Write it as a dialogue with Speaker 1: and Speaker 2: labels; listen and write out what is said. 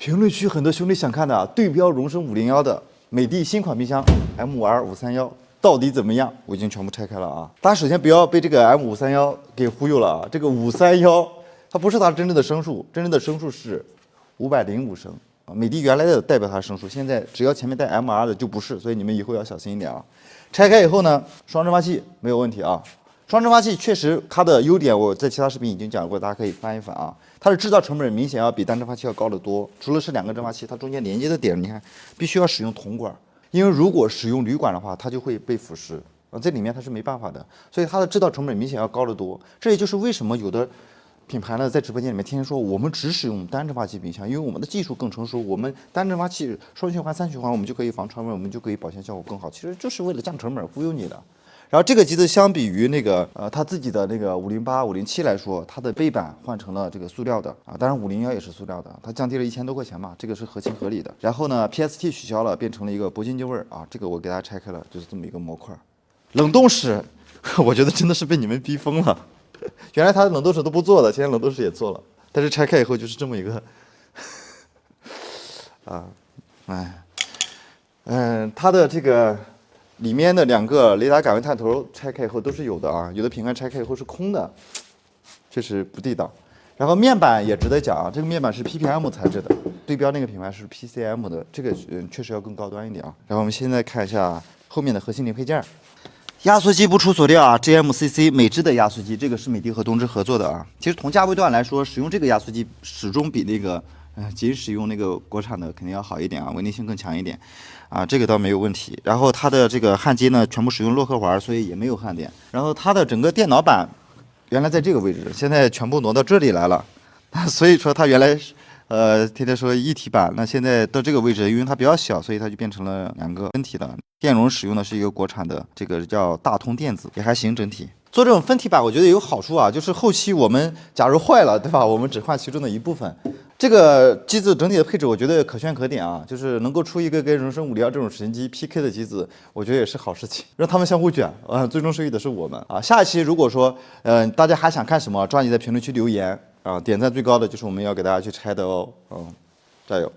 Speaker 1: 评论区很多兄弟想看的啊，对标荣升501的美的新款冰箱 M5R531到底怎么样？我已经全部拆开了啊！大家首先不要被这个 M531给忽悠了啊！这个531它不是它真正的升数，真正的升数是505升啊。美的原来的代表它的升数，现在只要前面带 MR 的就不是，所以你们以后要小心一点啊！拆开以后呢，双蒸发器没有问题啊。双蒸发器确实它的优点，我在其他视频已经讲过，大家可以翻一翻啊。它的制造成本明显要比单蒸发器要高得多。除了是2个蒸发器，它中间连接的点，你看必须要使用铜管，因为如果使用铝管的话，它就会被腐蚀啊，这里面它是没办法的，所以它的制造成本明显要高得多。这也就是为什么有的品牌呢在直播间里面天天说我们只使用单蒸发器冰箱，因为我们的技术更成熟，我们单蒸发器双循环、3循环我们就可以防传闻，我们就可以保鲜效果更好，其实就是为了降成本忽悠你的。然后这个机子相比于那个它自己的那个508、507来说，它的背板换成了这个塑料的啊，当然501也是塑料的，它降低了1000多块钱嘛，这个是合情合理的。然后呢 ，PST 取消了，变成了一个铂金净味啊，这个我给大家拆开了，就是这么一个模块。冷冻室，我觉得真的是被你们逼疯了，原来它的冷冻室都不做的，现在冷冻室也做了，但是拆开以后就是这么一个，它的这个。里面的2个雷达感应探头拆开以后都是有的啊，有的品牌拆开以后是空的，这是不地道。然后面板也值得讲啊，这个面板是 PPM 材质的，对标那个品牌是 PCM 的，这个确实要更高端一点啊。然后我们现在看一下后面的核心零配件，压缩机不出所料啊 ，GMCC 美制的压缩机，这个是美的和东芝合作的啊。其实同价位段来说，使用这个压缩机始终比那个仅使用那个国产的肯定要好一点啊，稳定性更强一点。啊，这个倒没有问题。然后它的这个焊接呢，全部使用洛克环，所以也没有焊点。然后它的整个电脑板原来在这个位置，现在全部挪到这里来了。所以说它原来天天说一体板，那现在到这个位置，因为它比较小，所以它就变成了2个分体的。电容使用的是一个国产的，这个叫大通电子，也还行整体。做这种分体板，我觉得有好处啊，就是后期我们假如坏了，对吧？我们只换其中的一部分。这个机子整体的配置，我觉得可圈可点啊，就是能够出一个跟荣升501这种神机 PK 的机子，我觉得也是好事情，让他们相互卷啊，最终受益的是我们啊。下一期如果说大家还想看什么，抓紧在评论区留言啊，点赞最高的就是我们要给大家去拆的哦，加油！